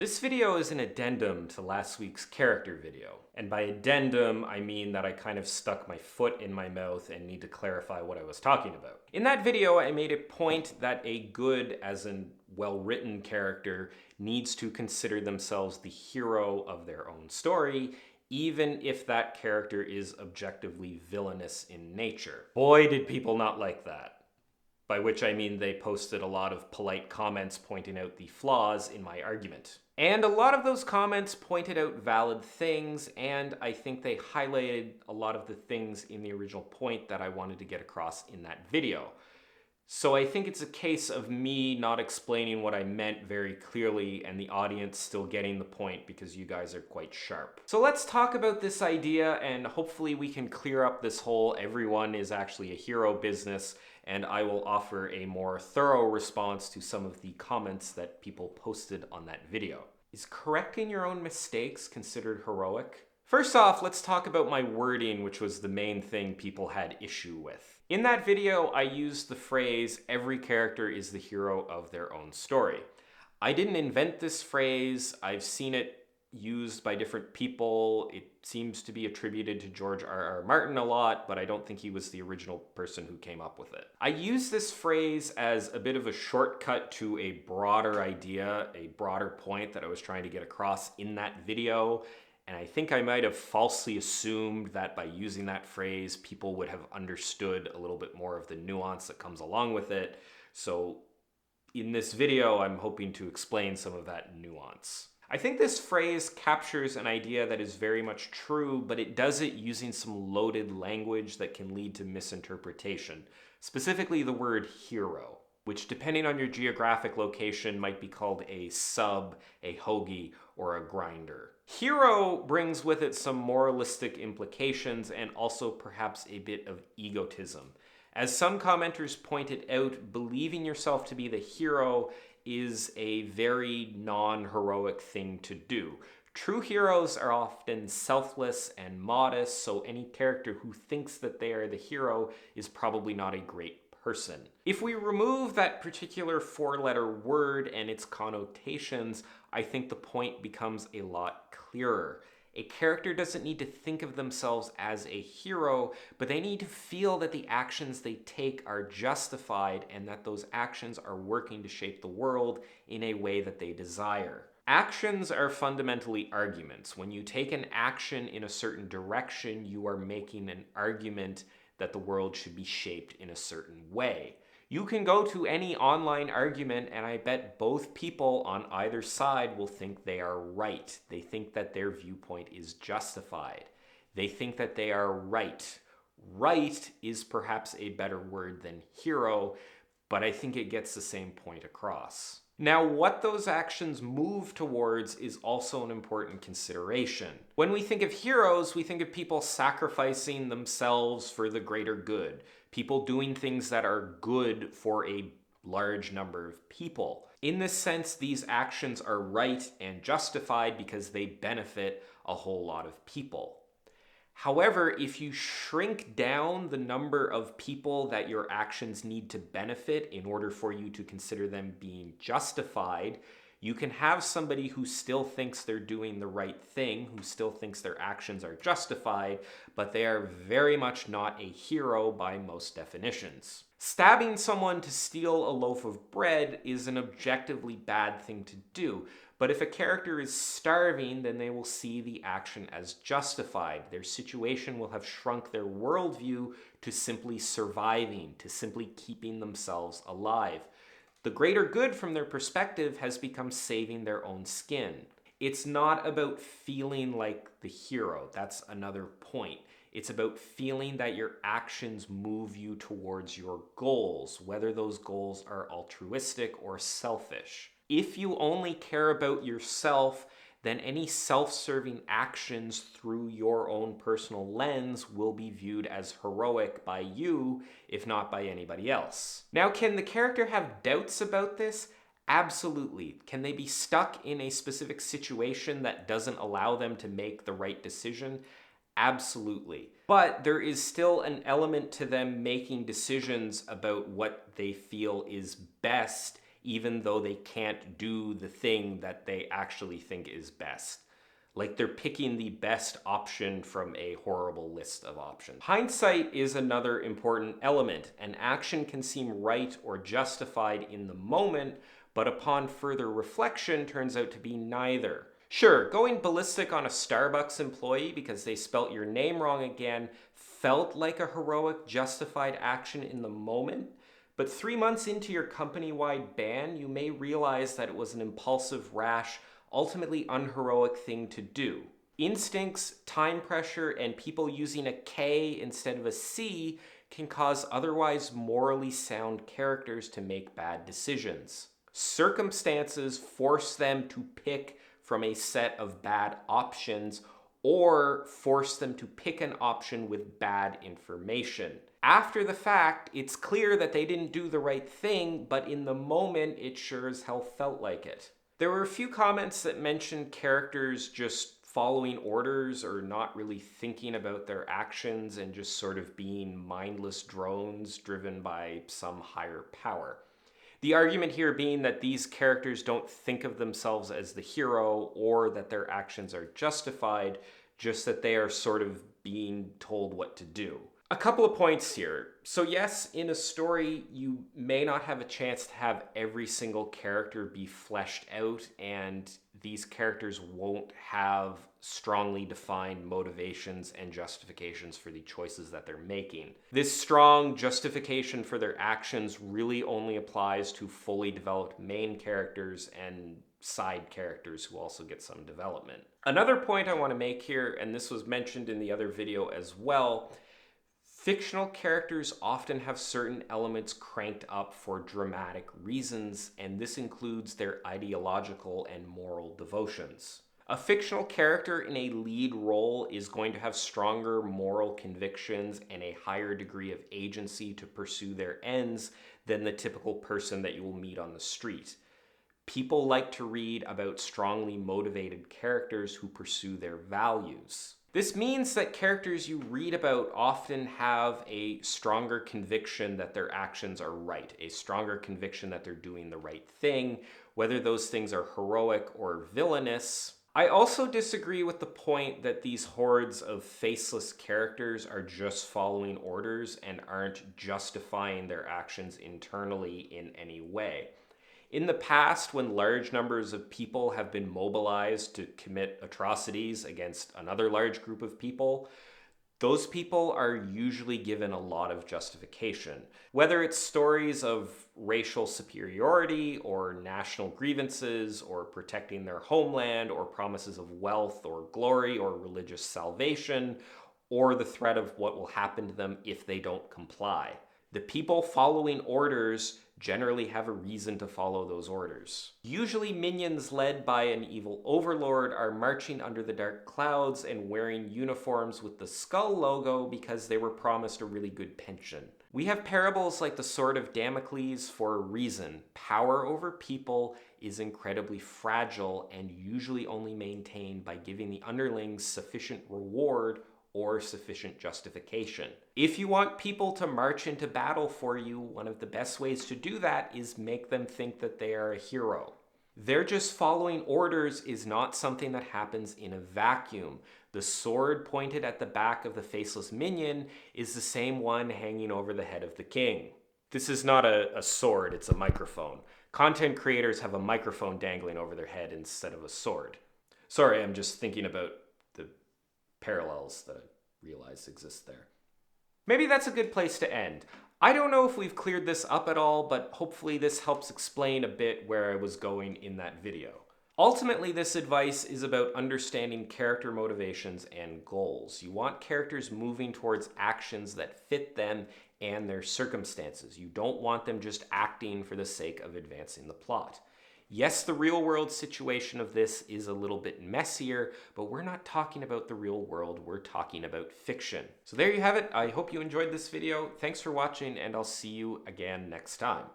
This video is an addendum to last week's character video. And by addendum, I mean that I kind of stuck my foot in my mouth and need to clarify what I was talking about. In that video, I made a point that a good, as in well-written character, needs to consider themselves the hero of their own story, even if that character is objectively villainous in nature. Boy, did people not like that. By which I mean they posted a lot of polite comments pointing out the flaws in my argument. And a lot of those comments pointed out valid things, and I think they highlighted a lot of the things in the original point that I wanted to get across in that video. So I think it's a case of me not explaining what I meant very clearly and the audience still getting the point because you guys are quite sharp. So let's talk about this idea, and hopefully we can clear up this whole everyone is actually a hero business, and I will offer a more thorough response to some of the comments that people posted on that video. Is correcting your own mistakes considered heroic? First off, let's talk about my wording, which was the main thing people had issue with. In that video, I used the phrase, every character is the hero of their own story. I didn't invent this phrase. I've seen it used by different people. It seems to be attributed to George R.R. Martin a lot, but I don't think he was the original person who came up with it. I use this phrase as a bit of a shortcut to a broader idea, a broader point that I was trying to get across in that video. And I think I might have falsely assumed that by using that phrase, people would have understood a little bit more of the nuance that comes along with it. So in this video, I'm hoping to explain some of that nuance. I think this phrase captures an idea that is very much true, but it does it using some loaded language that can lead to misinterpretation, specifically the word hero, which depending on your geographic location might be called a sub, a hoagie, or a grinder. Hero brings with it some moralistic implications and also perhaps a bit of egotism. As some commenters pointed out, believing yourself to be the hero is a very non-heroic thing to do. True heroes are often selfless and modest, so any character who thinks that they are the hero is probably not a great person. If we remove that particular four-letter word and its connotations, I think the point becomes a lot clearer. A character doesn't need to think of themselves as a hero, but they need to feel that the actions they take are justified and that those actions are working to shape the world in a way that they desire. Actions are fundamentally arguments. When you take an action in a certain direction, you are making an argument that the world should be shaped in a certain way. You can go to any online argument and I bet both people on either side will think they are right. They think that their viewpoint is justified. They think that they are right. Right is perhaps a better word than hero, but I think it gets the same point across. Now, what those actions move towards is also an important consideration. When we think of heroes, we think of people sacrificing themselves for the greater good, people doing things that are good for a large number of people. In this sense, these actions are right and justified because they benefit a whole lot of people. However, if you shrink down the number of people that your actions need to benefit in order for you to consider them being justified, you can have somebody who still thinks they're doing the right thing, who still thinks their actions are justified, but they are very much not a hero by most definitions. Stabbing someone to steal a loaf of bread is an objectively bad thing to do, but if a character is starving, then they will see the action as justified. Their situation will have shrunk their worldview to simply surviving, to simply keeping themselves alive. The greater good from their perspective has become saving their own skin. It's not about feeling like the hero. That's another point. It's about feeling that your actions move you towards your goals, whether those goals are altruistic or selfish. If you only care about yourself, then any self-serving actions through your own personal lens will be viewed as heroic by you, if not by anybody else. Now, can the character have doubts about this? Absolutely. Can they be stuck in a specific situation that doesn't allow them to make the right decision? Absolutely. But there is still an element to them making decisions about what they feel is best even though they can't do the thing that they actually think is best. Like they're picking the best option from a horrible list of options. Hindsight is another important element. An action can seem right or justified in the moment, but upon further reflection turns out to be neither. Sure, going ballistic on a Starbucks employee because they spelt your name wrong again felt like a heroic, justified action in the moment, but 3 months into your company-wide ban, you may realize that it was an impulsive, rash, ultimately unheroic thing to do. Instincts, time pressure, and people using a K instead of a C can cause otherwise morally sound characters to make bad decisions. Circumstances force them to pick from a set of bad options or force them to pick an option with bad information. After the fact, it's clear that they didn't do the right thing, but in the moment, it sure as hell felt like it. There were a few comments that mentioned characters just following orders or not really thinking about their actions and just sort of being mindless drones driven by some higher power. The argument here being that these characters don't think of themselves as the hero or that their actions are justified, just that they are sort of being told what to do. A couple of points here. So yes, in a story, you may not have a chance to have every single character be fleshed out, and these characters won't have strongly defined motivations and justifications for the choices that they're making. This strong justification for their actions really only applies to fully developed main characters and side characters who also get some development. Another point I want to make here, and this was mentioned in the other video as well, fictional characters often have certain elements cranked up for dramatic reasons, and this includes their ideological and moral devotions. A fictional character in a lead role is going to have stronger moral convictions and a higher degree of agency to pursue their ends than the typical person that you will meet on the street. People like to read about strongly motivated characters who pursue their values. This means that characters you read about often have a stronger conviction that their actions are right, a stronger conviction that they're doing the right thing, whether those things are heroic or villainous. I also disagree with the point that these hordes of faceless characters are just following orders and aren't justifying their actions internally in any way. In the past, when large numbers of people have been mobilized to commit atrocities against another large group of people, those people are usually given a lot of justification. Whether it's stories of racial superiority or national grievances or protecting their homeland or promises of wealth or glory or religious salvation or the threat of what will happen to them if they don't comply. The people following orders generally have a reason to follow those orders. Usually minions led by an evil overlord are marching under the dark clouds and wearing uniforms with the skull logo because they were promised a really good pension. We have parables like the Sword of Damocles for a reason. Power over people is incredibly fragile and usually only maintained by giving the underlings sufficient reward or sufficient justification. If you want people to march into battle for you, one of the best ways to do that is make them think that they are a hero. They're just following orders is not something that happens in a vacuum. The sword pointed at the back of the faceless minion is the same one hanging over the head of the king. This is not a sword, it's a microphone. Content creators have a microphone dangling over their head instead of a sword. Sorry, I'm just thinking about the parallels that I realize exist there. Maybe that's a good place to end. I don't know if we've cleared this up at all, but hopefully this helps explain a bit where I was going in that video. Ultimately, this advice is about understanding character motivations and goals. You want characters moving towards actions that fit them and their circumstances. You don't want them just acting for the sake of advancing the plot. Yes, the real world situation of this is a little bit messier, but we're not talking about the real world, we're talking about fiction. So there you have it. I hope you enjoyed this video. Thanks for watching, and I'll see you again next time.